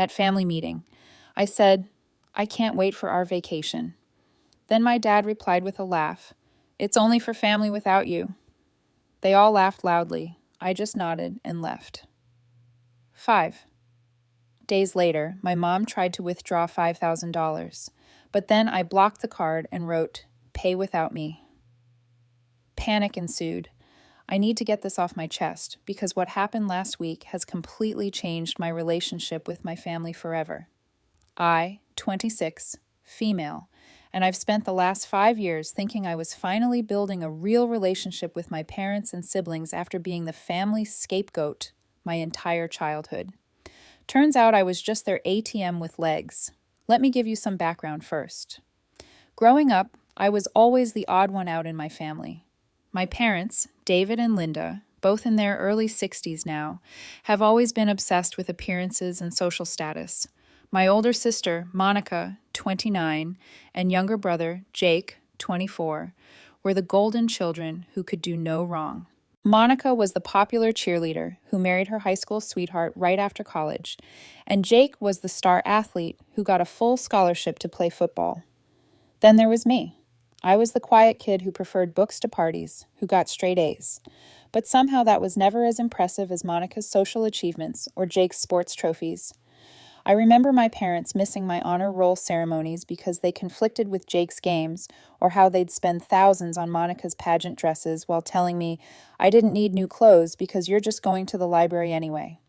at family meeting. I said, "I can't wait for our vacation." Then my dad replied with a laugh, "It's only for family without you." They all laughed loudly. I just nodded and left. 5 days later, my mom tried to withdraw $5,000, but then I blocked the card and wrote, "Pay without me." Panic ensued. I need to get this off my chest because what happened last week has completely changed my relationship with my family forever. I, 26, female, and I've spent the last 5 years thinking I was finally building a real relationship with my parents and siblings after being the family scapegoat my entire childhood. Turns out I was just their ATM with legs. Let me give you some background first. Growing up, I was always the odd one out in my family. My parents, David and Linda, both in their early 60s now, have always been obsessed with appearances and social status. My older sister, Monica, 29, and younger brother, Jake, 24, were the golden children who could do no wrong. Monica was the popular cheerleader who married her high school sweetheart right after college, and Jake was the star athlete who got a full scholarship to play football. Then there was me. I was the quiet kid who preferred books to parties, who got straight A's. But somehow that was never as impressive as Monica's social achievements or Jake's sports trophies. I remember my parents missing my honor roll ceremonies because they conflicted with Jake's games, or how they'd spend thousands on Monica's pageant dresses while telling me I didn't need new clothes because you're just going to the library anyway.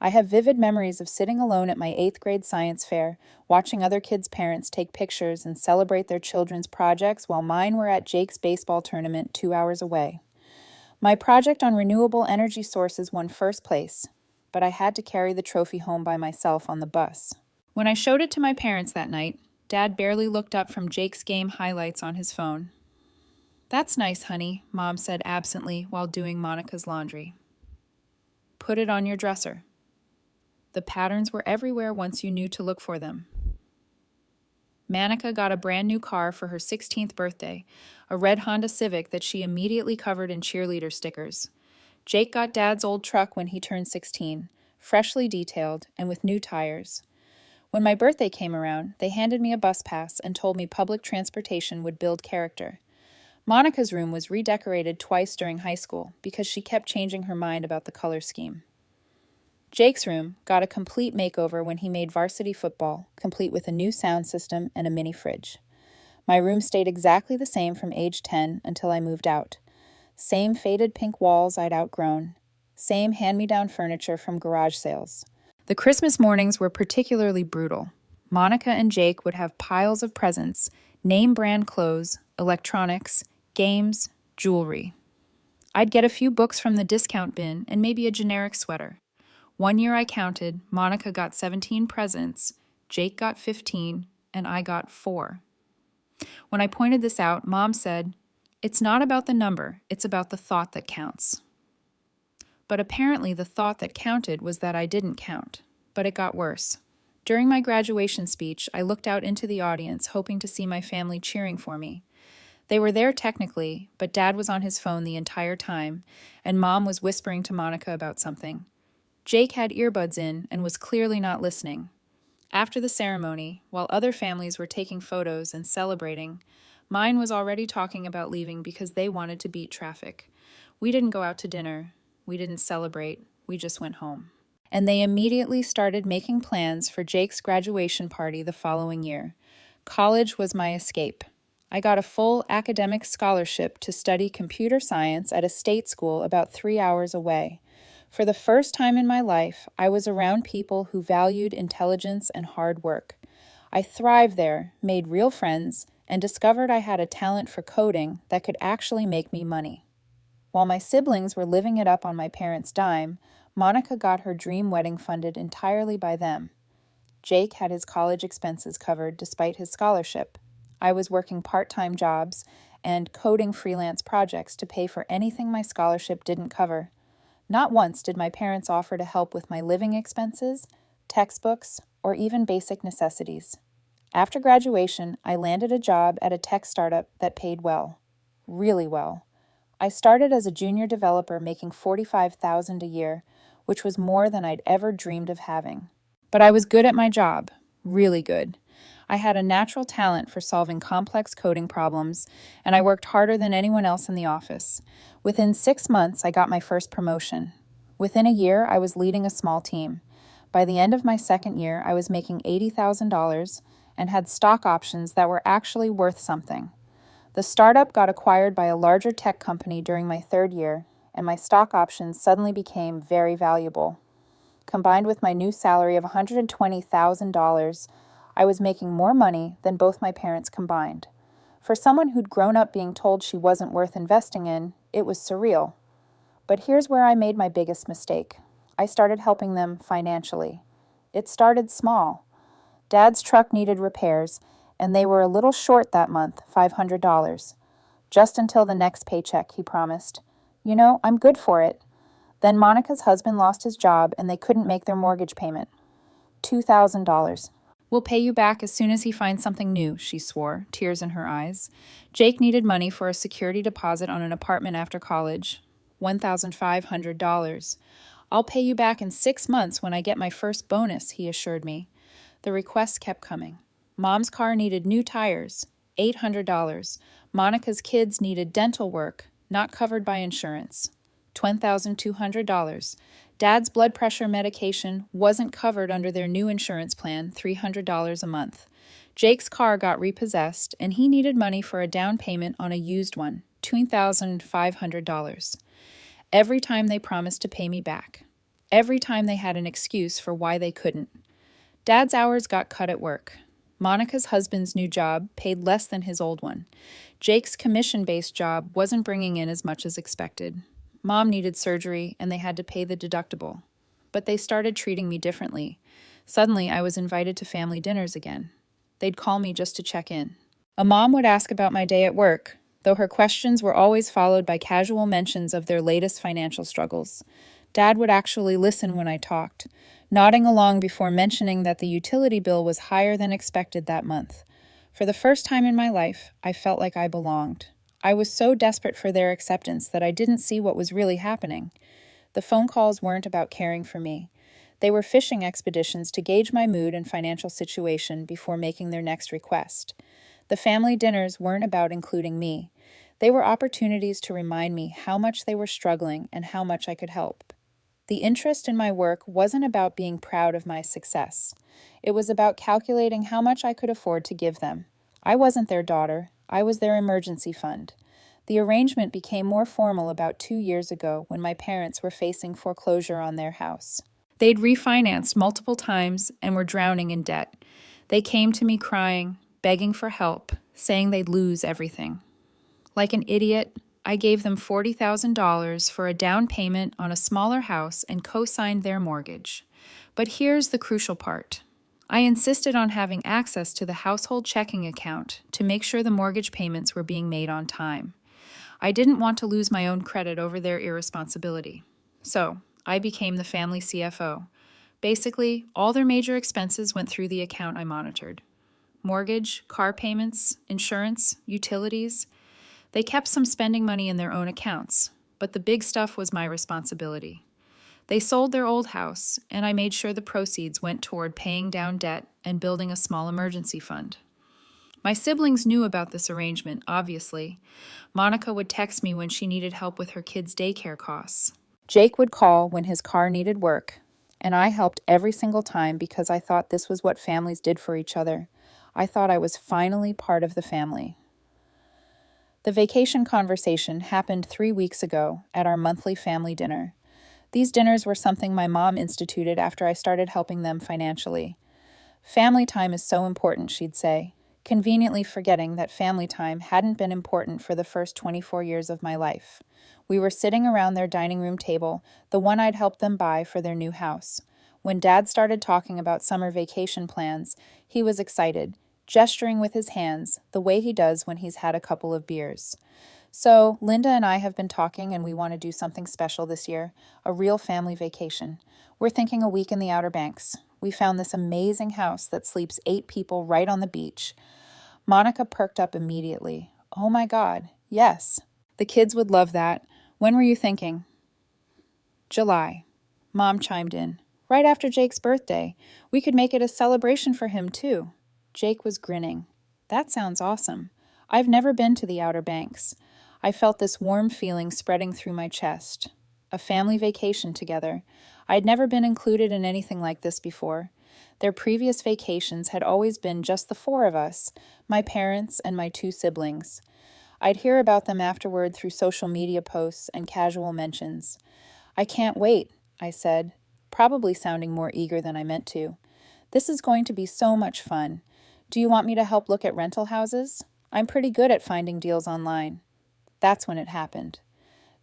I have vivid memories of sitting alone at my 8th grade science fair, watching other kids' parents take pictures and celebrate their children's projects while mine were at Jake's baseball tournament 2 hours away. My project on renewable energy sources won first place, but I had to carry the trophy home by myself on the bus. When I showed it to my parents that night, Dad barely looked up from Jake's game highlights on his phone. "That's nice, honey," Mom said absently while doing Monica's laundry. "Put it on your dresser." The patterns were everywhere once you knew to look for them. Manica got a brand new car for her 16th birthday, a red Honda Civic that she immediately covered in cheerleader stickers. Jake got Dad's old truck when he turned 16, freshly detailed and with new tires. When my birthday came around, they handed me a bus pass and told me public transportation would build character. Monica's room was redecorated twice during high school because she kept changing her mind about the color scheme. Jake's room got a complete makeover when he made varsity football, complete with a new sound system and a mini fridge. My room stayed exactly the same from age 10 until I moved out. Same faded pink walls I'd outgrown. Same hand-me-down furniture from garage sales. The Christmas mornings were particularly brutal. Monica and Jake would have piles of presents, name-brand clothes, electronics, games, jewelry. I'd get a few books from the discount bin and maybe a generic sweater. One year I counted, Monica got 17 presents, Jake got 15, and I got 4. When I pointed this out, Mom said, "It's not about the number, it's about the thought that counts." But apparently the thought that counted was that I didn't count. But it got worse. During my graduation speech, I looked out into the audience, hoping to see my family cheering for me. They were there technically, but Dad was on his phone the entire time, and Mom was whispering to Monica about something. Jake had earbuds in and was clearly not listening. After the ceremony, while other families were taking photos and celebrating, mine was already talking about leaving because they wanted to beat traffic. We didn't go out to dinner. We didn't celebrate. We just went home. And they immediately started making plans for Jake's graduation party the following year. College was my escape. I got a full academic scholarship to study computer science at a state school about 3 hours away. For the first time in my life, I was around people who valued intelligence and hard work. I thrived there, made real friends, and discovered I had a talent for coding that could actually make me money. While my siblings were living it up on my parents' dime, Monica got her dream wedding funded entirely by them. Jake had his college expenses covered despite his scholarship. I was working part-time jobs and coding freelance projects to pay for anything my scholarship didn't cover. Not once did my parents offer to help with my living expenses, textbooks, or even basic necessities. After graduation, I landed a job at a tech startup that paid well. Really well. I started as a junior developer making $45,000 a year, which was more than I'd ever dreamed of having. But I was good at my job, really good. I had a natural talent for solving complex coding problems, and I worked harder than anyone else in the office. Within 6 months, I got my first promotion. Within a year, I was leading a small team. By the end of my second year, I was making $80,000 and had stock options that were actually worth something. The startup got acquired by a larger tech company during my third year, and my stock options suddenly became very valuable. Combined with my new salary of $120,000, I was making more money than both my parents combined. For someone who'd grown up being told she wasn't worth investing in, it was surreal. But here's where I made my biggest mistake. I started helping them financially. It started small. Dad's truck needed repairs, and they were a little short that month, $500. Just until the next paycheck, he promised. You know, I'm good for it. Then Monica's husband lost his job, and they couldn't make their mortgage payment. $2,000. We'll pay you back as soon as he finds something new, she swore, tears in her eyes. Jake needed money for a security deposit on an apartment after college. $1,500. I'll pay you back in 6 months when I get my first bonus, he assured me. The requests kept coming. Mom's car needed new tires. $800. Monica's kids needed dental work, not covered by insurance. $10,200. Dad's blood pressure medication wasn't covered under their new insurance plan, $300 a month. Jake's car got repossessed, and he needed money for a down payment on a used one, $2,500. Every time they promised to pay me back. Every time they had an excuse for why they couldn't. Dad's hours got cut at work. Monica's husband's new job paid less than his old one. Jake's commission-based job wasn't bringing in as much as expected. Mom needed surgery, and they had to pay the deductible. But they started treating me differently. Suddenly, I was invited to family dinners again. They'd call me just to check in. A mom would ask about my day at work, though her questions were always followed by casual mentions of their latest financial struggles. Dad would actually listen when I talked, nodding along before mentioning that the utility bill was higher than expected that month. For the first time in my life, I felt like I belonged. I was so desperate for their acceptance that I didn't see what was really happening. The phone calls weren't about caring for me. They were fishing expeditions to gauge my mood and financial situation before making their next request. The family dinners weren't about including me. They were opportunities to remind me how much they were struggling and how much I could help. The interest in my work wasn't about being proud of my success. It was about calculating how much I could afford to give them. I wasn't their daughter. I was their emergency fund. The arrangement became more formal about 2 years ago when my parents were facing foreclosure on their house. They'd refinanced multiple times and were drowning in debt. They came to me crying, begging for help, saying they'd lose everything. Like an idiot, I gave them $40,000 for a down payment on a smaller house and co-signed their mortgage. But here's the crucial part. I insisted on having access to the household checking account to make sure the mortgage payments were being made on time. I didn't want to lose my own credit over their irresponsibility. So, I became the family CFO. Basically, all their major expenses went through the account I monitored. Mortgage, car payments, insurance, utilities. They kept some spending money in their own accounts, but the big stuff was my responsibility. They sold their old house, and I made sure the proceeds went toward paying down debt and building a small emergency fund. My siblings knew about this arrangement, obviously. Monica would text me when she needed help with her kids' daycare costs. Jake would call when his car needed work, and I helped every single time because I thought this was what families did for each other. I thought I was finally part of the family. The vacation conversation happened 3 weeks ago at our monthly family dinner. These dinners were something my mom instituted after I started helping them financially. Family time is so important, she'd say, conveniently forgetting that family time hadn't been important for the first 24 years of my life. We were sitting around their dining room table, the one I'd helped them buy for their new house. When Dad started talking about summer vacation plans, he was excited, gesturing with his hands, the way he does when he's had a couple of beers. So, Linda and I have been talking and we want to do something special this year, a real family vacation. We're thinking a week in the Outer Banks. We found this amazing house that sleeps 8 people right on the beach. Monica perked up immediately. Oh my God, yes. The kids would love that. When were you thinking? July. Mom chimed in. Right after Jake's birthday. We could make it a celebration for him, too. Jake was grinning. That sounds awesome. I've never been to the Outer Banks. I felt this warm feeling spreading through my chest. A family vacation together. I'd never been included in anything like this before. Their previous vacations had always been just the four of us, my parents and my two siblings. I'd hear about them afterward through social media posts and casual mentions. I can't wait, I said, probably sounding more eager than I meant to. This is going to be so much fun. Do you want me to help look at rental houses? I'm pretty good at finding deals online. That's when it happened.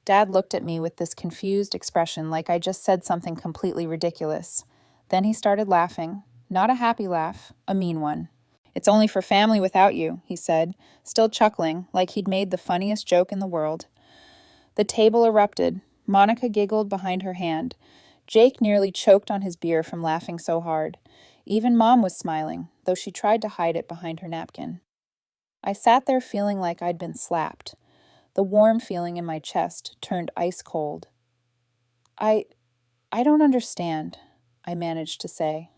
Dad looked at me with this confused expression like I just said something completely ridiculous. Then he started laughing. Not a happy laugh, a mean one. It's only for family without you, he said, still chuckling like he'd made the funniest joke in the world. The table erupted. Monica giggled behind her hand. Jake nearly choked on his beer from laughing so hard. Even Mom was smiling, though she tried to hide it behind her napkin. I sat there feeling like I'd been slapped. The warm feeling in my chest turned ice cold. I don't understand, I managed to say.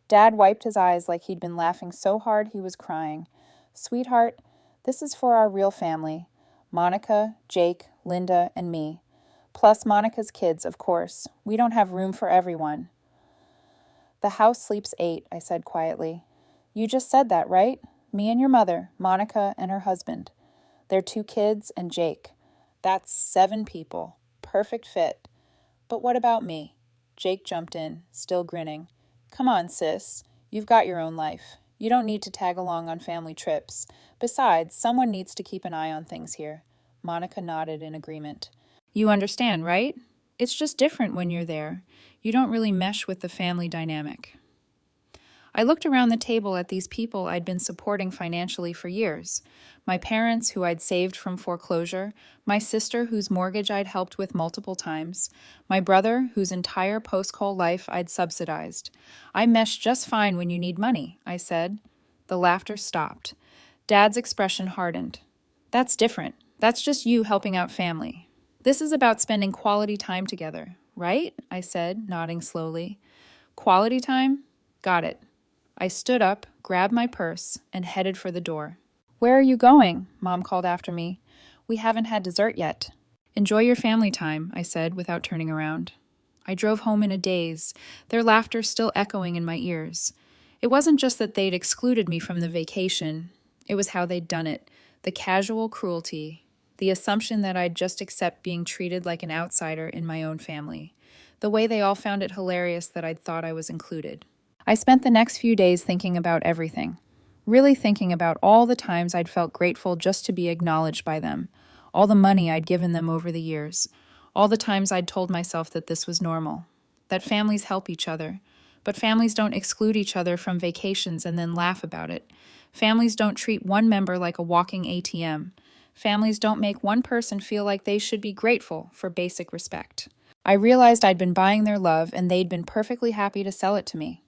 Dad wiped his eyes like he'd been laughing so hard he was crying. Sweetheart, this is for our real family. Monica, Jake, Linda, and me. Plus Monica's kids, of course. We don't have room for everyone. The house sleeps 8, I said quietly. You just said that, right? Me and your mother, Monica and her husband. Their 2 kids and Jake. That's 7 people. Perfect fit. But what about me? Jake jumped in, still grinning. Come on, sis. You've got your own life. You don't need to tag along on family trips. Besides, someone needs to keep an eye on things here. Monica nodded in agreement. You understand, right? It's just different when you're there. You don't really mesh with the family dynamic. I looked around the table at these people I'd been supporting financially for years. My parents, who I'd saved from foreclosure, my sister, whose mortgage I'd helped with multiple times, my brother, whose entire post-call life I'd subsidized. I mesh just fine when you need money, I said. The laughter stopped. Dad's expression hardened. That's different. That's just you helping out family. This is about spending quality time together, right? I said, nodding slowly. Quality time? Got it. I stood up, grabbed my purse, and headed for the door. Where are you going? Mom called after me. We haven't had dessert yet. Enjoy your family time, I said, without turning around. I drove home in a daze, their laughter still echoing in my ears. It wasn't just that they'd excluded me from the vacation. It was how they'd done it, the casual cruelty, the assumption that I'd just accept being treated like an outsider in my own family, the way they all found it hilarious that I'd thought I was included. I spent the next few days thinking about everything, really thinking about all the times I'd felt grateful just to be acknowledged by them, all the money I'd given them over the years, all the times I'd told myself that this was normal, that families help each other, but families don't exclude each other from vacations and then laugh about it. Families don't treat one member like a walking ATM. Families don't make one person feel like they should be grateful for basic respect. I realized I'd been buying their love and they'd been perfectly happy to sell it to me.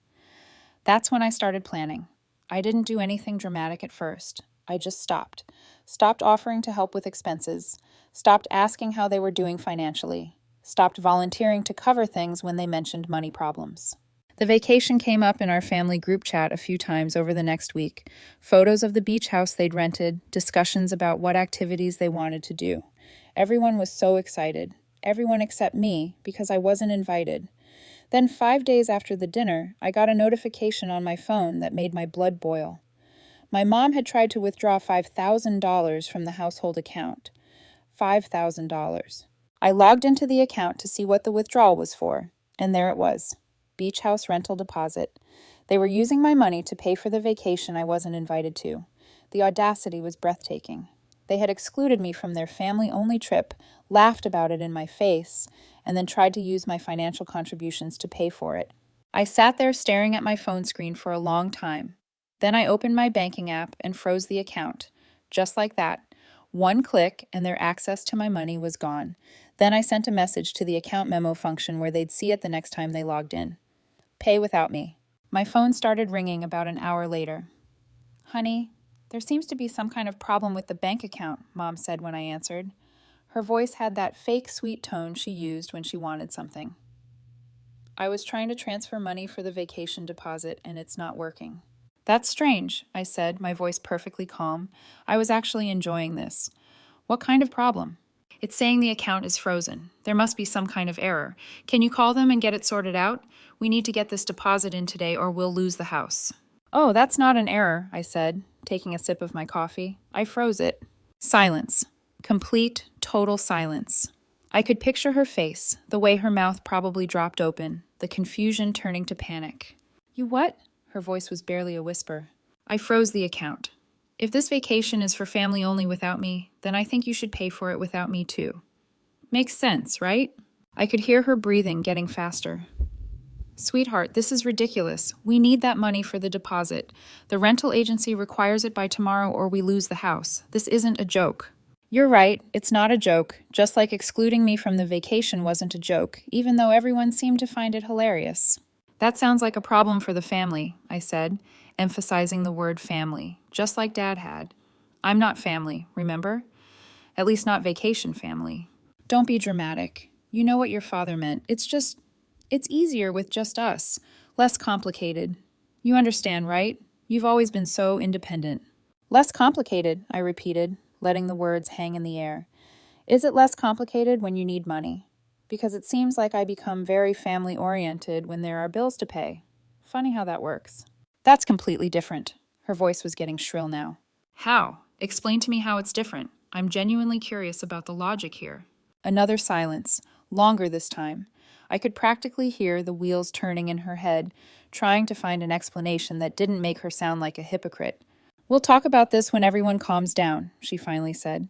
That's when I started planning. I didn't do anything dramatic at first. I just stopped. Stopped offering to help with expenses. Stopped asking how they were doing financially. Stopped volunteering to cover things when they mentioned money problems. The vacation came up in our family group chat a few times over the next week. Photos of the beach house they'd rented, discussions about what activities they wanted to do. Everyone was so excited. Everyone except me, because I wasn't invited. Then 5 days after the dinner, I got a notification on my phone that made my blood boil. My mom had tried to withdraw $5,000 from the household account. $5,000. I logged into the account to see what the withdrawal was for, and there it was. Beach house rental deposit. They were using my money to pay for the vacation I wasn't invited to. The audacity was breathtaking. They had excluded me from their family-only trip, laughed about it in my face, and then tried to use my financial contributions to pay for it. I sat there staring at my phone screen for a long time. Then I opened my banking app and froze the account. Just like that. One click and their access to my money was gone. Then I sent a message to the account memo function where they'd see it the next time they logged in. Pay without me. My phone started ringing about an hour later. Honey, there seems to be some kind of problem with the bank account, Mom said when I answered. Her voice had that fake sweet tone she used when she wanted something. I was trying to transfer money for the vacation deposit, and it's not working. That's strange, I said, my voice perfectly calm. I was actually enjoying this. What kind of problem? It's saying the account is frozen. There must be some kind of error. Can you call them and get it sorted out? We need to get this deposit in today or we'll lose the house. Oh, that's not an error, I said, taking a sip of my coffee. I froze it. Silence. Complete, total silence. I could picture her face, the way her mouth probably dropped open, the confusion turning to panic. You what? Her voice was barely a whisper. I froze the account. If this vacation is for family only without me, then I think you should pay for it without me too. Makes sense, right? I could hear her breathing getting faster. Sweetheart, this is ridiculous. We need that money for the deposit. The rental agency requires it by tomorrow or we lose the house. This isn't a joke. You're right, it's not a joke, just like excluding me from the vacation wasn't a joke, even though everyone seemed to find it hilarious. That sounds like a problem for the family, I said, emphasizing the word family, just like Dad had. I'm not family, remember? At least not vacation family. Don't be dramatic. You know what your father meant. It's easier with just us. Less complicated. You understand, right? You've always been so independent. Less complicated, I repeated, letting the words hang in the air. Is it less complicated when you need money? Because it seems like I become very family-oriented when there are bills to pay. Funny how that works. That's completely different. Her voice was getting shrill now. How? Explain to me how it's different. I'm genuinely curious about the logic here. Another silence, longer this time. I could practically hear the wheels turning in her head, trying to find an explanation that didn't make her sound like a hypocrite. We'll talk about this when everyone calms down, she finally said,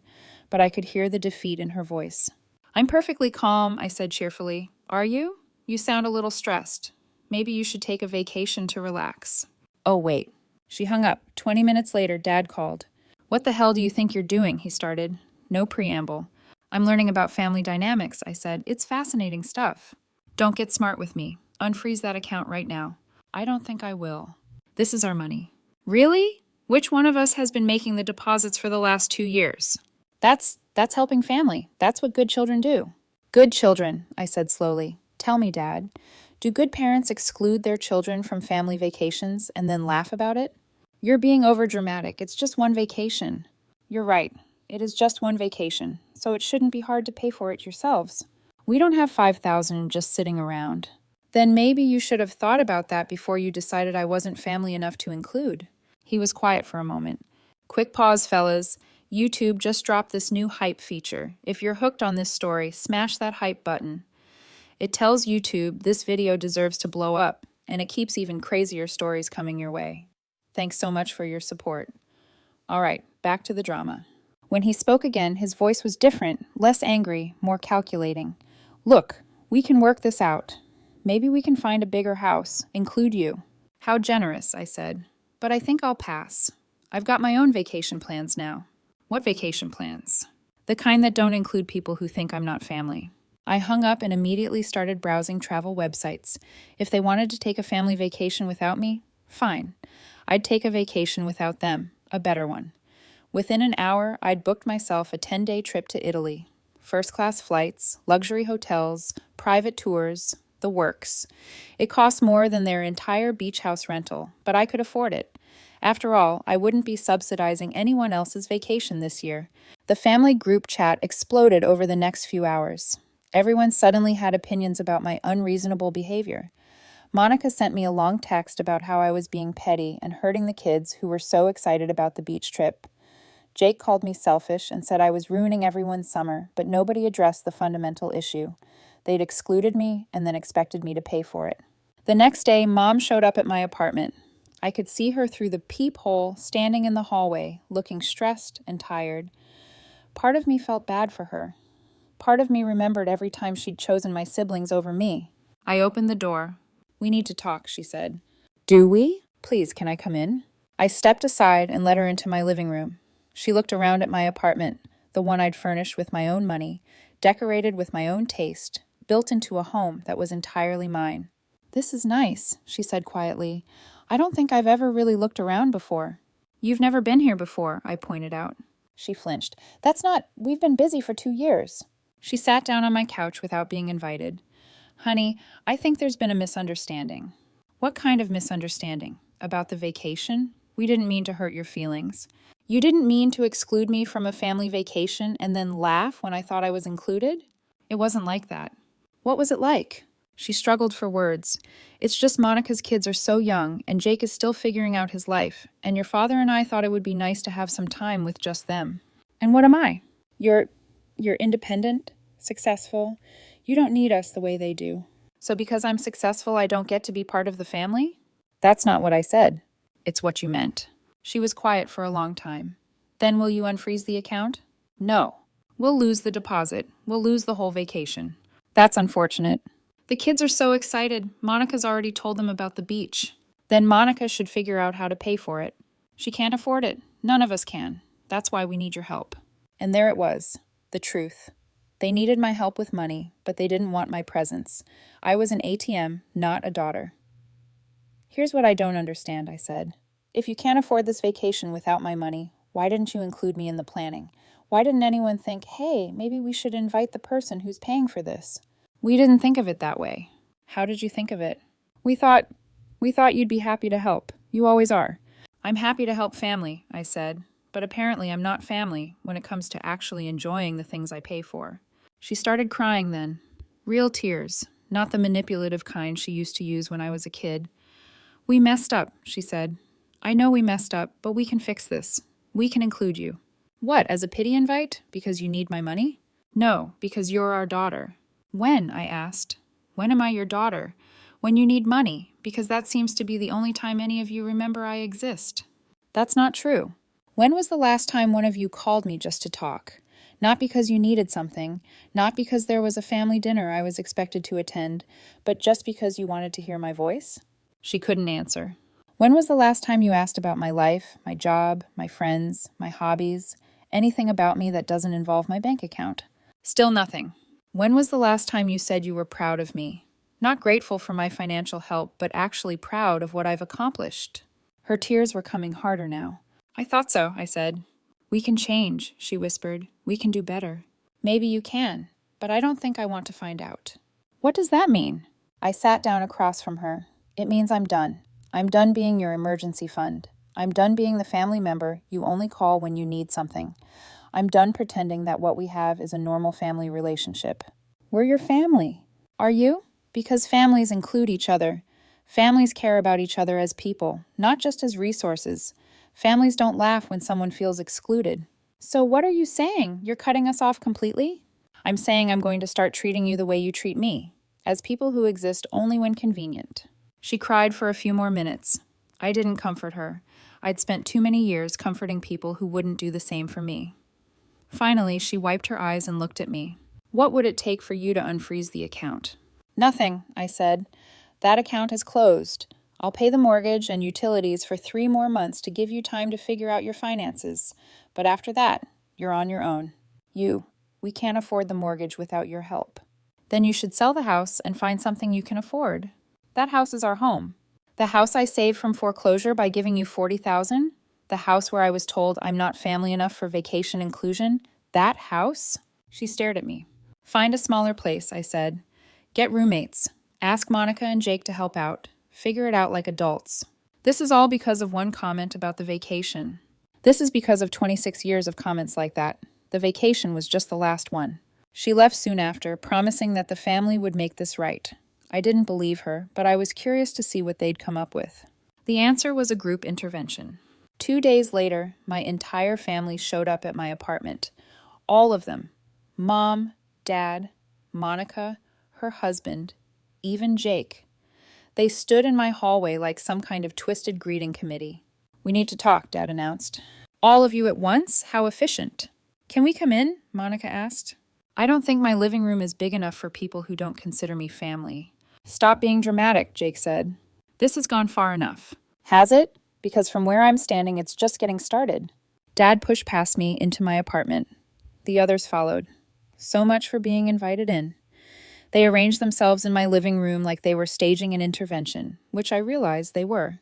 but I could hear the defeat in her voice. I'm perfectly calm, I said cheerfully. Are you? You sound a little stressed. Maybe you should take a vacation to relax. Oh, wait. She hung up. 20 minutes later, Dad called. What the hell do you think you're doing? He started. No preamble. I'm learning about family dynamics, I said. It's fascinating stuff. Don't get smart with me. Unfreeze that account right now. I don't think I will. This is our money. Really? Which one of us has been making the deposits for the last 2 years? That's helping family. That's what good children do. Good children, I said slowly. Tell me, Dad, do good parents exclude their children from family vacations and then laugh about it? You're being overdramatic. It's just one vacation. You're right. It is just one vacation, so it shouldn't be hard to pay for it yourselves. We don't have $5,000 just sitting around. Then maybe you should have thought about that before you decided I wasn't family enough to include. He was quiet for a moment. Quick pause, fellas. YouTube just dropped this new hype feature. If you're hooked on this story, smash that hype button. It tells YouTube this video deserves to blow up, and it keeps even crazier stories coming your way. Thanks so much for your support. All right, back to the drama. When he spoke again, his voice was different, less angry, more calculating. Look, we can work this out. Maybe we can find a bigger house, include you. How generous, I said. But I think I'll pass. I've got my own vacation plans now. What vacation plans? The kind that don't include people who think I'm not family. I hung up and immediately started browsing travel websites. If they wanted to take a family vacation without me, fine. I'd take a vacation without them, a better one. Within an hour, I'd booked myself a 10-day trip to Italy. First-class flights, luxury hotels, private tours, the works. It cost more than their entire beach house rental, but I could afford it. After all, I wouldn't be subsidizing anyone else's vacation this year. The family group chat exploded over the next few hours. Everyone suddenly had opinions about my unreasonable behavior. Monica sent me a long text about how I was being petty and hurting the kids who were so excited about the beach trip. Jake called me selfish and said I was ruining everyone's summer, but nobody addressed the fundamental issue. They'd excluded me and then expected me to pay for it. The next day, Mom showed up at my apartment. I could see her through the peephole, standing in the hallway, looking stressed and tired. Part of me felt bad for her. Part of me remembered every time she'd chosen my siblings over me. I opened the door. We need to talk, she said. Do we? Please, can I come in? I stepped aside and let her into my living room. She looked around at my apartment, the one I'd furnished with my own money, decorated with my own taste, built into a home that was entirely mine. This is nice, she said quietly. I don't think I've ever really looked around before. You've never been here before, I pointed out. She flinched. We've been busy for 2 years. She sat down on my couch without being invited. Honey, I think there's been a misunderstanding. What kind of misunderstanding? About the vacation? We didn't mean to hurt your feelings. You didn't mean to exclude me from a family vacation and then laugh when I thought I was included? It wasn't like that. What was it like? She struggled for words. It's just Monica's kids are so young, and Jake is still figuring out his life, and your father and I thought it would be nice to have some time with just them. And what am I? You're independent, successful. You don't need us the way they do. So because I'm successful, I don't get to be part of the family? That's not what I said. It's what you meant. She was quiet for a long time. Then will you unfreeze the account? No. We'll lose the deposit. We'll lose the whole vacation. That's unfortunate. The kids are so excited. Monica's already told them about the beach. Then Monica should figure out how to pay for it. She can't afford it. None of us can. That's why we need your help. And there it was, the truth. They needed my help with money, but they didn't want my presence. I was an ATM, not a daughter. Here's what I don't understand, I said. If you can't afford this vacation without my money, why didn't you include me in the planning? Why didn't anyone think, hey, maybe we should invite the person who's paying for this? We didn't think of it that way. How did you think of it? We thought you'd be happy to help. You always are. I'm happy to help family, I said, but apparently I'm not family when it comes to actually enjoying the things I pay for. She started crying then. Real tears, not the manipulative kind she used to use when I was a kid. We messed up, she said. I know we messed up, but we can fix this. We can include you. What, as a pity invite? Because you need my money? No, because you're our daughter. When? I asked. When am I your daughter? When you need money, because that seems to be the only time any of you remember I exist. That's not true. When was the last time one of you called me just to talk? Not because you needed something, not because there was a family dinner I was expected to attend, but just because you wanted to hear my voice? She couldn't answer. When was the last time you asked about my life, my job, my friends, my hobbies, anything about me that doesn't involve my bank account? Still nothing. When was the last time you said you were proud of me? Not grateful for my financial help, but actually proud of what I've accomplished. Her tears were coming harder now. I thought so, I said. We can change, she whispered. We can do better. Maybe you can, but I don't think I want to find out. What does that mean? I sat down across from her. It means I'm done. I'm done being your emergency fund. I'm done being the family member you only call when you need something. I'm done pretending that what we have is a normal family relationship. We're your family. Are you? Because families include each other. Families care about each other as people, not just as resources. Families don't laugh when someone feels excluded. So what are you saying? You're cutting us off completely? I'm saying I'm going to start treating you the way you treat me, as people who exist only when convenient. She cried for a few more minutes. I didn't comfort her. I'd spent too many years comforting people who wouldn't do the same for me. Finally, she wiped her eyes and looked at me. What would it take for you to unfreeze the account? Nothing, I said. That account is closed. I'll pay the mortgage and utilities for 3 more months to give you time to figure out your finances. But after that, you're on your own. We can't afford the mortgage without your help. Then you should sell the house and find something you can afford. That house is our home. The house I saved from foreclosure by giving you $40,000? The house where I was told I'm not family enough for vacation inclusion? That house? She stared at me. Find a smaller place, I said. Get roommates. Ask Monica and Jake to help out. Figure it out like adults. This is all because of one comment about the vacation. This is because of 26 years of comments like that. The vacation was just the last one. She left soon after, promising that the family would make this right. I didn't believe her, but I was curious to see what they'd come up with. The answer was a group intervention. 2 days later, my entire family showed up at my apartment. All of them. Mom, Dad, Monica, her husband, even Jake. They stood in my hallway like some kind of twisted greeting committee. We need to talk, Dad announced. All of you at once? How efficient. Can we come in? Monica asked. I don't think my living room is big enough for people who don't consider me family. Stop being dramatic, Jake said. This has gone far enough. Has it? Because from where I'm standing, it's just getting started. Dad pushed past me into my apartment. The others followed. So much for being invited in. They arranged themselves in my living room like they were staging an intervention, which I realized they were.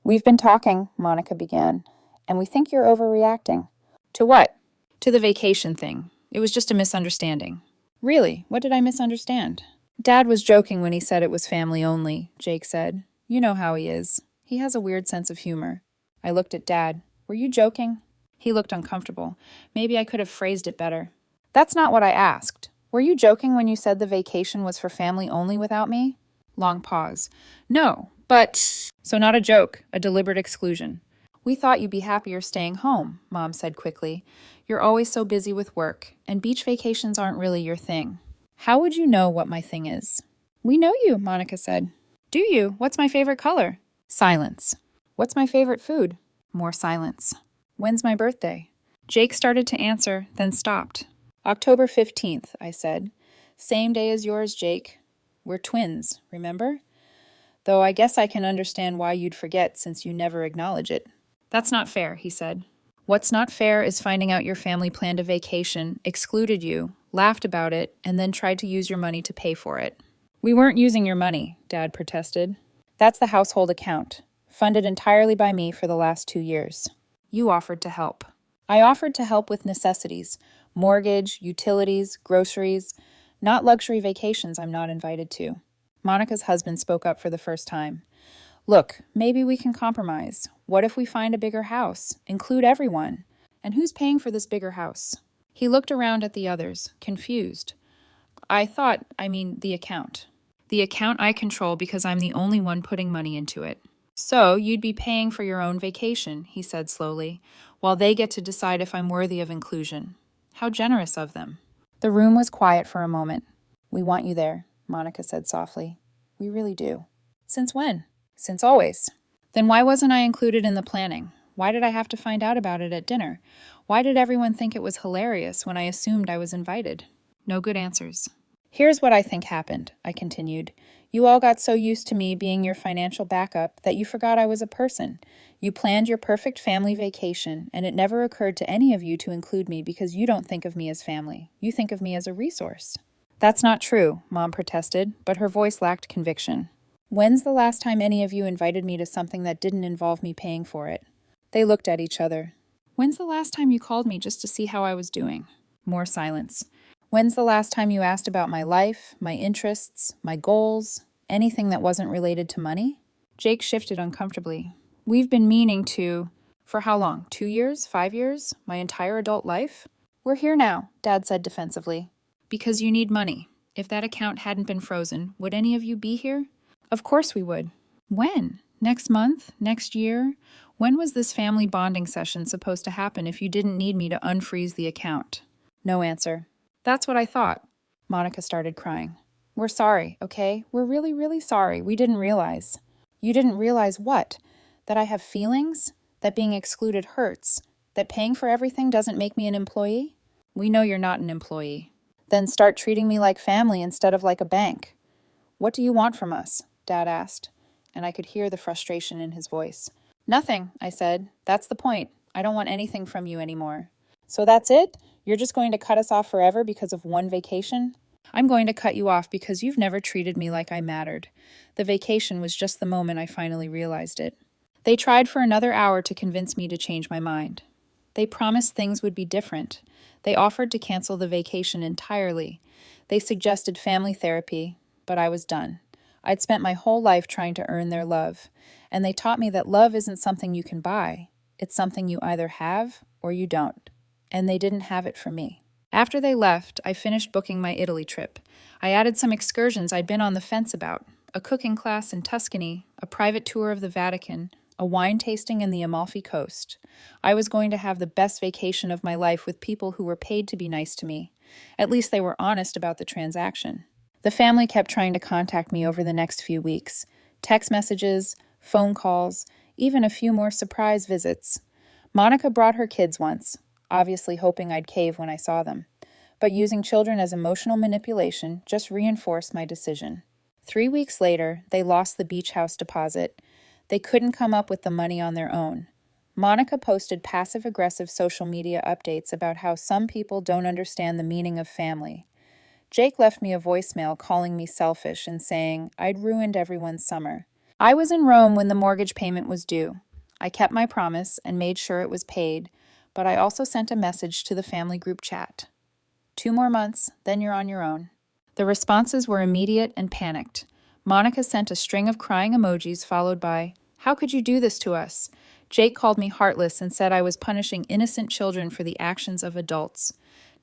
We've been talking, Monica began, and we think you're overreacting. To what? To the vacation thing. It was just a misunderstanding. Really? What did I misunderstand? Dad was joking when he said it was family only, Jake said. You know how he is. He has a weird sense of humor. I looked at Dad. Were you joking? He looked uncomfortable. Maybe I could have phrased it better. That's not what I asked. Were you joking when you said the vacation was for family only without me? Long pause. No, but... So not a joke, a deliberate exclusion. We thought you'd be happier staying home, Mom said quickly. You're always so busy with work, and beach vacations aren't really your thing. How would you know what my thing is? We know you, Monica said. Do you? What's my favorite color? Silence. What's my favorite food? More silence. When's my birthday? Jake started to answer, then stopped. October 15th, I said. Same day as yours, Jake. We're twins, remember? Though I guess I can understand why you'd forget since you never acknowledge it. That's not fair, he said. What's not fair is finding out your family planned a vacation, excluded you, laughed about it, and then tried to use your money to pay for it. We weren't using your money, Dad protested. That's the household account, funded entirely by me for the last 2 years. You offered to help. I offered to help with necessities, mortgage, utilities, groceries, not luxury vacations I'm not invited to. Monica's husband spoke up for the first time. Look, maybe we can compromise. What if we find a bigger house? Include everyone. And who's paying for this bigger house? He looked around at the others, confused. The account. The account I control because I'm the only one putting money into it. So you'd be paying for your own vacation, he said slowly, while they get to decide if I'm worthy of inclusion. How generous of them. The room was quiet for a moment. We want you there, Monica said softly. We really do. Since when? Since always. Then why wasn't I included in the planning? Why did I have to find out about it at dinner? Why did everyone think it was hilarious when I assumed I was invited? No good answers. Here's what I think happened, I continued. You all got so used to me being your financial backup that you forgot I was a person. You planned your perfect family vacation, and it never occurred to any of you to include me because you don't think of me as family. You think of me as a resource. That's not true, Mom protested, but her voice lacked conviction. When's the last time any of you invited me to something that didn't involve me paying for it? They looked at each other. When's the last time you called me just to see how I was doing? More silence. When's the last time you asked about my life, my interests, my goals, anything that wasn't related to money? Jake shifted uncomfortably. We've been meaning to... For how long? 2 years? 5 years? My entire adult life? We're here now, Dad said defensively. Because you need money. If that account hadn't been frozen, would any of you be here? Of course we would. When? Next month? Next year? When was this family bonding session supposed to happen if you didn't need me to unfreeze the account? No answer. That's what I thought. Monica started crying. We're sorry, okay? We're really, really sorry. We didn't realize. You didn't realize what? That I have feelings? That being excluded hurts? That paying for everything doesn't make me an employee? We know you're not an employee. Then start treating me like family instead of like a bank. What do you want from us? Dad asked, and I could hear the frustration in his voice. Nothing, I said. That's the point. I don't want anything from you anymore. So that's it? You're just going to cut us off forever because of one vacation? I'm going to cut you off because you've never treated me like I mattered. The vacation was just the moment I finally realized it. They tried for another hour to convince me to change my mind. They promised things would be different. They offered to cancel the vacation entirely. They suggested family therapy, but I was done. I'd spent my whole life trying to earn their love, and they taught me that love isn't something you can buy. It's something you either have or you don't. And they didn't have it for me. After they left, I finished booking my Italy trip. I added some excursions I'd been on the fence about, a cooking class in Tuscany, a private tour of the Vatican, a wine tasting in the Amalfi Coast. I was going to have the best vacation of my life with people who were paid to be nice to me. At least they were honest about the transaction. The family kept trying to contact me over the next few weeks. Text messages, phone calls, even a few more surprise visits. Monica brought her kids once, obviously hoping I'd cave when I saw them. But using children as emotional manipulation just reinforced my decision. 3 weeks later, they lost the beach house deposit. They couldn't come up with the money on their own. Monica posted passive-aggressive social media updates about how some people don't understand the meaning of family. Jake left me a voicemail calling me selfish and saying I'd ruined everyone's summer. I was in Rome when the mortgage payment was due. I kept my promise and made sure it was paid, but I also sent a message to the family group chat. 2 more months, then you're on your own. The responses were immediate and panicked. Monica sent a string of crying emojis followed by, "How could you do this to us?" Jake called me heartless and said I was punishing innocent children for the actions of adults.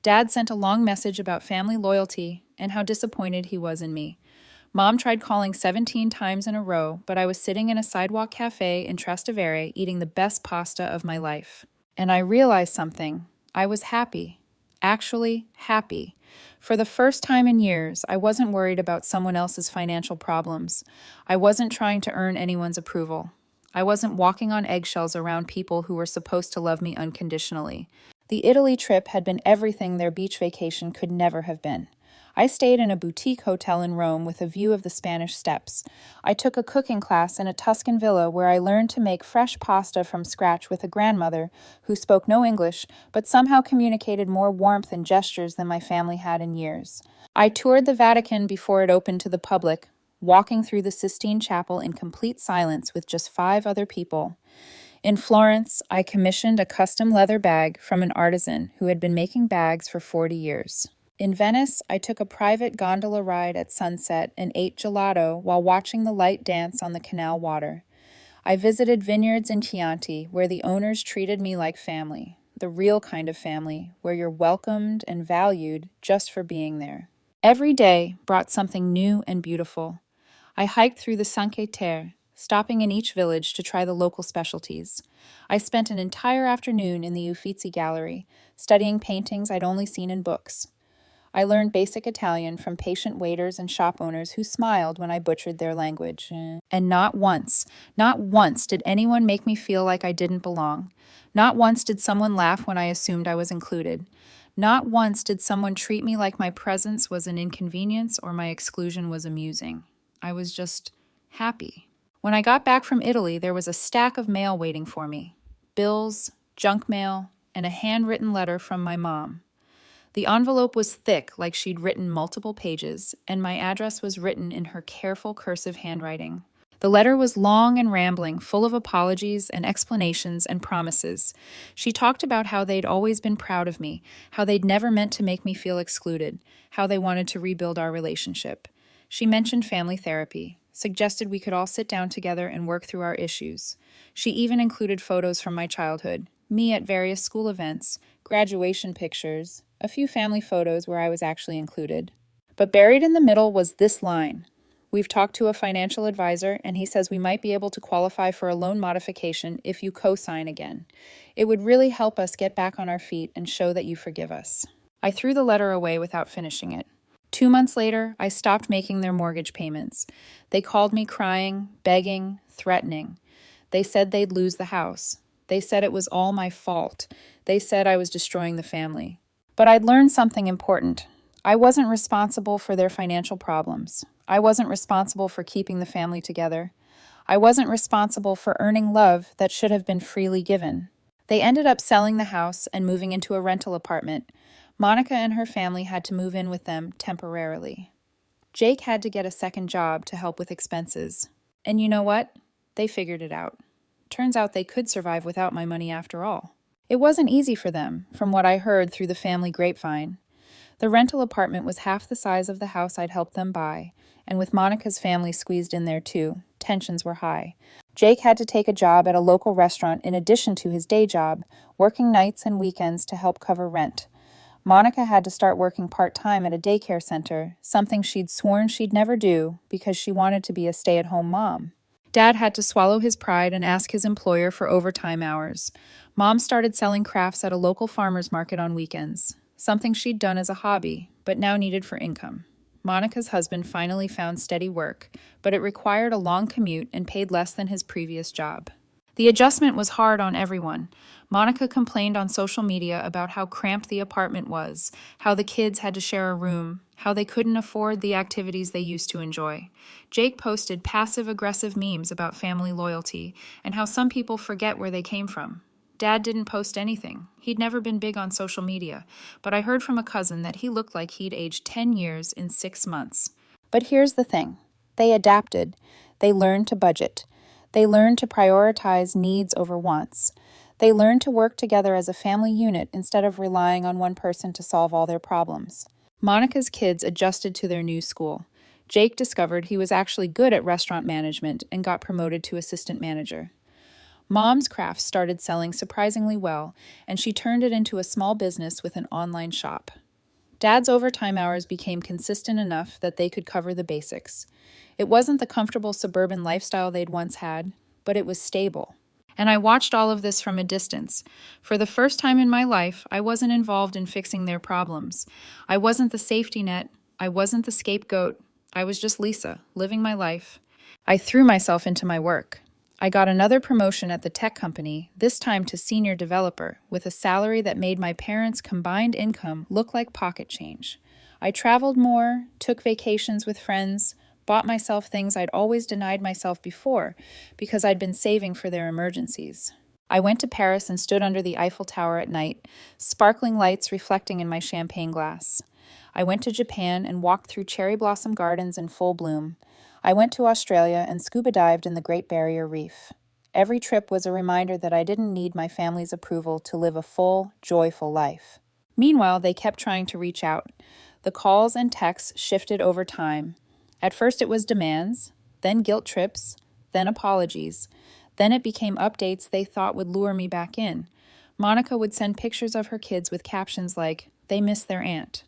Dad sent a long message about family loyalty and how disappointed he was in me. Mom tried calling 17 times in a row, but I was sitting in a sidewalk cafe in Trastevere eating the best pasta of my life. And I realized something. I was happy. Actually, happy. For the first time in years, I wasn't worried about someone else's financial problems. I wasn't trying to earn anyone's approval. I wasn't walking on eggshells around people who were supposed to love me unconditionally. The Italy trip had been everything their beach vacation could never have been. I stayed in a boutique hotel in Rome with a view of the Spanish Steps. I took a cooking class in a Tuscan villa where I learned to make fresh pasta from scratch with a grandmother who spoke no English but somehow communicated more warmth and gestures than my family had in years. I toured the Vatican before it opened to the public, walking through the Sistine Chapel in complete silence with just 5 other people. In Florence, I commissioned a custom leather bag from an artisan who had been making bags for 40 years. In Venice, I took a private gondola ride at sunset and ate gelato while watching the light dance on the canal water. I visited vineyards in Chianti, where the owners treated me like family, the real kind of family, where you're welcomed and valued just for being there. Every day brought something new and beautiful. I hiked through the Cinque Terre, stopping in each village to try the local specialties. I spent an entire afternoon in the Uffizi Gallery, studying paintings I'd only seen in books. I learned basic Italian from patient waiters and shop owners who smiled when I butchered their language. And not once did anyone make me feel like I didn't belong. Not once did someone laugh when I assumed I was included. Not once did someone treat me like my presence was an inconvenience or my exclusion was amusing. I was just happy. When I got back from Italy, there was a stack of mail waiting for me. Bills, junk mail, and a handwritten letter from my mom. The envelope was thick, like she'd written multiple pages, and my address was written in her careful cursive handwriting. The letter was long and rambling, full of apologies and explanations and promises. She talked about how they'd always been proud of me, how they'd never meant to make me feel excluded, how they wanted to rebuild our relationship. She mentioned family therapy, suggested we could all sit down together and work through our issues. She even included photos from my childhood, me at various school events, graduation pictures, a few family photos where I was actually included. But buried in the middle was this line. We've talked to a financial advisor, and he says we might be able to qualify for a loan modification if you co-sign again. It would really help us get back on our feet and show that you forgive us. I threw the letter away without finishing it. 2 months later, I stopped making their mortgage payments. They called me crying, begging, threatening. They said they'd lose the house. They said it was all my fault. They said I was destroying the family. But I'd learned something important. I wasn't responsible for their financial problems. I wasn't responsible for keeping the family together. I wasn't responsible for earning love that should have been freely given. They ended up selling the house and moving into a rental apartment. Monica and her family had to move in with them temporarily. Jake had to get a second job to help with expenses. And you know what? They figured it out. Turns out they could survive without my money after all. It wasn't easy for them, from what I heard through the family grapevine. The rental apartment was half the size of the house I'd helped them buy, and with Monica's family squeezed in there too, tensions were high. Jake had to take a job at a local restaurant in addition to his day job, working nights and weekends to help cover rent. Monica had to start working part-time at a daycare center, something she'd sworn she'd never do because she wanted to be a stay-at-home mom. Dad had to swallow his pride and ask his employer for overtime hours. Mom started selling crafts at a local farmer's market on weekends, something she'd done as a hobby, but now needed for income. Monica's husband finally found steady work, but it required a long commute and paid less than his previous job. The adjustment was hard on everyone. Monica complained on social media about how cramped the apartment was, how the kids had to share a room, how they couldn't afford the activities they used to enjoy. Jake posted passive-aggressive memes about family loyalty and how some people forget where they came from. Dad didn't post anything. He'd never been big on social media, but I heard from a cousin that he looked like he'd aged 10 years in 6 months. But here's the thing. They adapted. They learned to budget. They learned to prioritize needs over wants. They learned to work together as a family unit instead of relying on one person to solve all their problems. Monica's kids adjusted to their new school. Jake discovered he was actually good at restaurant management and got promoted to assistant manager. Mom's crafts started selling surprisingly well, and she turned it into a small business with an online shop. Dad's overtime hours became consistent enough that they could cover the basics. It wasn't the comfortable suburban lifestyle they'd once had, but it was stable. And I watched all of this from a distance. For the first time in my life, I wasn't involved in fixing their problems. I wasn't the safety net. I wasn't the scapegoat. I was just Lisa, living my life. I threw myself into my work. I got another promotion at the tech company, this time to senior developer, with a salary that made my parents' combined income look like pocket change. I traveled more, took vacations with friends, bought myself things I'd always denied myself before because I'd been saving for their emergencies. I went to Paris and stood under the Eiffel Tower at night, sparkling lights reflecting in my champagne glass. I went to Japan and walked through cherry blossom gardens in full bloom. I went to Australia and scuba dived in the Great Barrier Reef. Every trip was a reminder that I didn't need my family's approval to live a full, joyful life. Meanwhile, they kept trying to reach out. The calls and texts shifted over time. At first it was demands, then guilt trips, then apologies. Then it became updates they thought would lure me back in. Monica would send pictures of her kids with captions like, "They miss their aunt."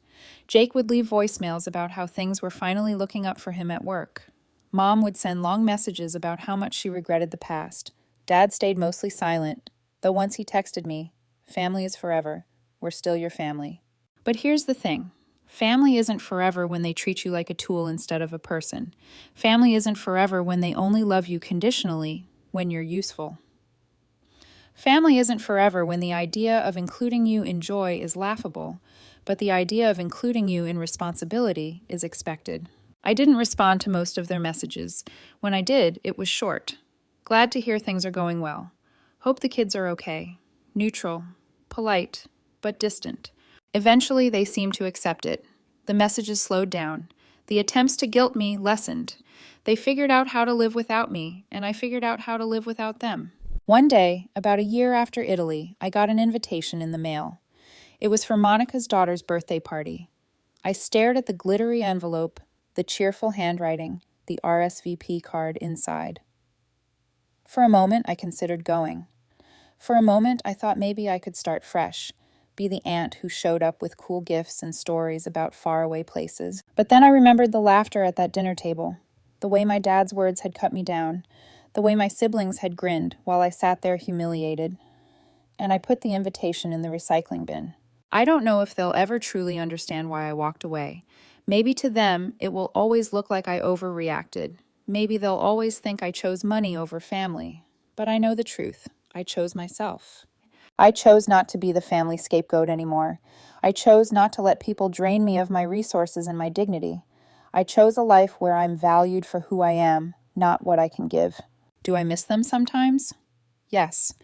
Jake would leave voicemails about how things were finally looking up for him at work. Mom would send long messages about how much she regretted the past. Dad stayed mostly silent, though once he texted me, "Family is forever. We're still your family." But here's the thing. Family isn't forever when they treat you like a tool instead of a person. Family isn't forever when they only love you conditionally, when you're useful. Family isn't forever when the idea of including you in joy is laughable, but the idea of including you in responsibility is expected. I didn't respond to most of their messages. When I did, it was short. Glad to hear things are going well. Hope the kids are okay. Neutral. Polite, but distant. Eventually, they seemed to accept it. The messages slowed down. The attempts to guilt me lessened. They figured out how to live without me, and I figured out how to live without them. One day, about a year after Italy, I got an invitation in the mail. It was for Monica's daughter's birthday party. I stared at the glittery envelope, the cheerful handwriting, the RSVP card inside. For a moment, I considered going. For a moment, I thought maybe I could start fresh, be the aunt who showed up with cool gifts and stories about faraway places. But then I remembered the laughter at that dinner table, the way my dad's words had cut me down, the way my siblings had grinned while I sat there humiliated. And I put the invitation in the recycling bin. I don't know if they'll ever truly understand why I walked away. Maybe to them, it will always look like I overreacted. Maybe they'll always think I chose money over family. But I know the truth. I chose myself. I chose not to be the family scapegoat anymore. I chose not to let people drain me of my resources and my dignity. I chose a life where I'm valued for who I am, not what I can give. Do I miss them sometimes? Yes.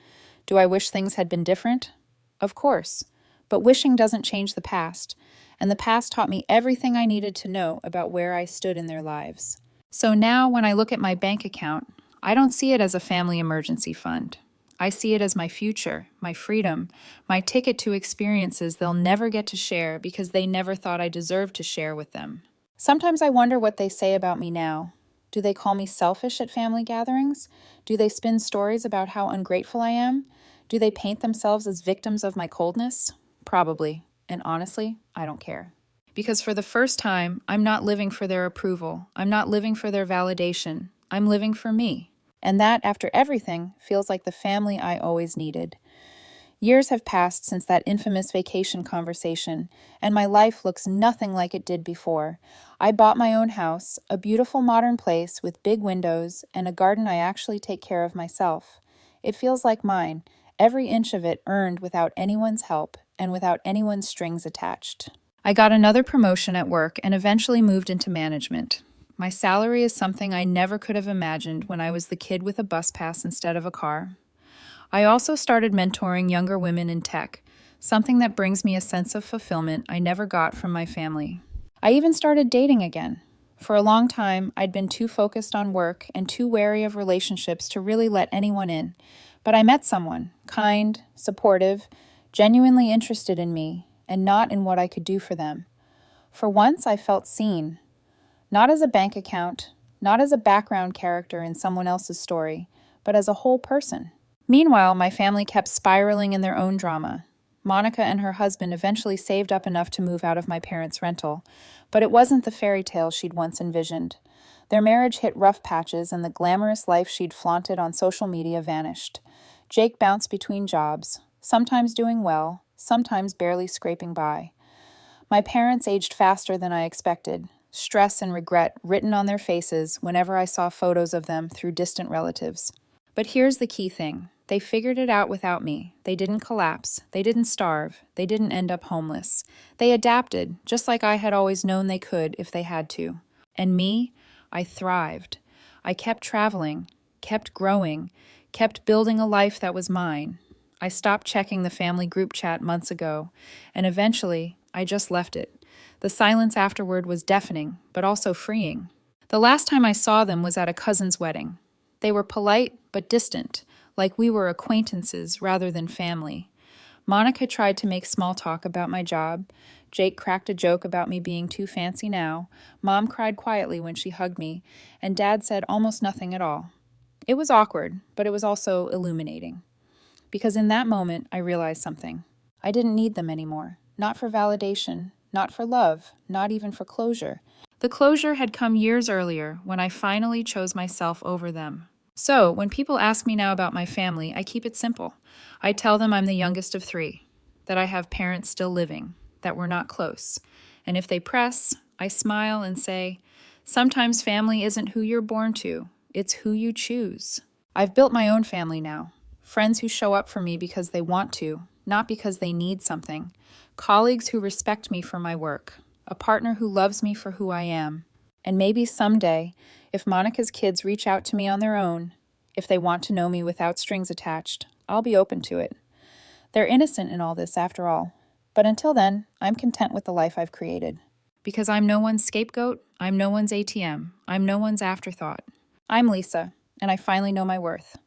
Do I wish things had been different? Of course. But wishing doesn't change the past, and the past taught me everything I needed to know about where I stood in their lives. So now when I look at my bank account, I don't see it as a family emergency fund. I see it as my future, my freedom, my ticket to experiences they'll never get to share because they never thought I deserved to share with them. Sometimes I wonder what they say about me now. Do they call me selfish at family gatherings? Do they spin stories about how ungrateful I am? Do they paint themselves as victims of my coldness? Probably. And honestly, I don't care. Because for the first time, I'm not living for their approval. I'm not living for their validation. I'm living for me. And that, after everything, feels like the family I always needed. Years have passed since that infamous vacation conversation, and my life looks nothing like it did before. I bought my own house, a beautiful modern place with big windows and a garden I actually take care of myself. It feels like mine, every inch of it earned without anyone's help and without anyone's strings attached. I got another promotion at work and eventually moved into management. My salary is something I never could have imagined when I was the kid with a bus pass instead of a car. I also started mentoring younger women in tech, something that brings me a sense of fulfillment I never got from my family. I even started dating again. For a long time, I'd been too focused on work and too wary of relationships to really let anyone in. But I met someone, kind, supportive, genuinely interested in me, and not in what I could do for them. For once, I felt seen. Not as a bank account, not as a background character in someone else's story, but as a whole person. Meanwhile, my family kept spiraling in their own drama. Monica and her husband eventually saved up enough to move out of my parents' rental, but it wasn't the fairy tale she'd once envisioned. Their marriage hit rough patches, and the glamorous life she'd flaunted on social media vanished. Jake bounced between jobs, sometimes doing well, sometimes barely scraping by. My parents aged faster than I expected, stress and regret written on their faces whenever I saw photos of them through distant relatives. But here's the key thing. They figured it out without me. They didn't collapse. They didn't starve. They didn't end up homeless. They adapted, just like I had always known they could if they had to. And me, I thrived. I kept traveling, kept growing, kept building a life that was mine. I stopped checking the family group chat months ago, and eventually, I just left it. The silence afterward was deafening, but also freeing. The last time I saw them was at a cousin's wedding. They were polite, but distant, like we were acquaintances rather than family. Monica tried to make small talk about my job. Jake cracked a joke about me being too fancy now. Mom cried quietly when she hugged me, and Dad said almost nothing at all. It was awkward, but it was also illuminating. Because in that moment, I realized something. I didn't need them anymore. Not for validation, not for love, not even for closure. The closure had come years earlier when I finally chose myself over them. So, when people ask me now about my family, I keep it simple. I tell them I'm the youngest of 3, that I have parents still living, that we're not close. And if they press, I smile and say, sometimes family isn't who you're born to, it's who you choose. I've built my own family now. Friends who show up for me because they want to, not because they need something. Colleagues who respect me for my work. A partner who loves me for who I am. And maybe someday, if Monica's kids reach out to me on their own, if they want to know me without strings attached, I'll be open to it. They're innocent in all this, after all. But until then, I'm content with the life I've created. Because I'm no one's scapegoat, I'm no one's ATM, I'm no one's afterthought. I'm Lisa, and I finally know my worth.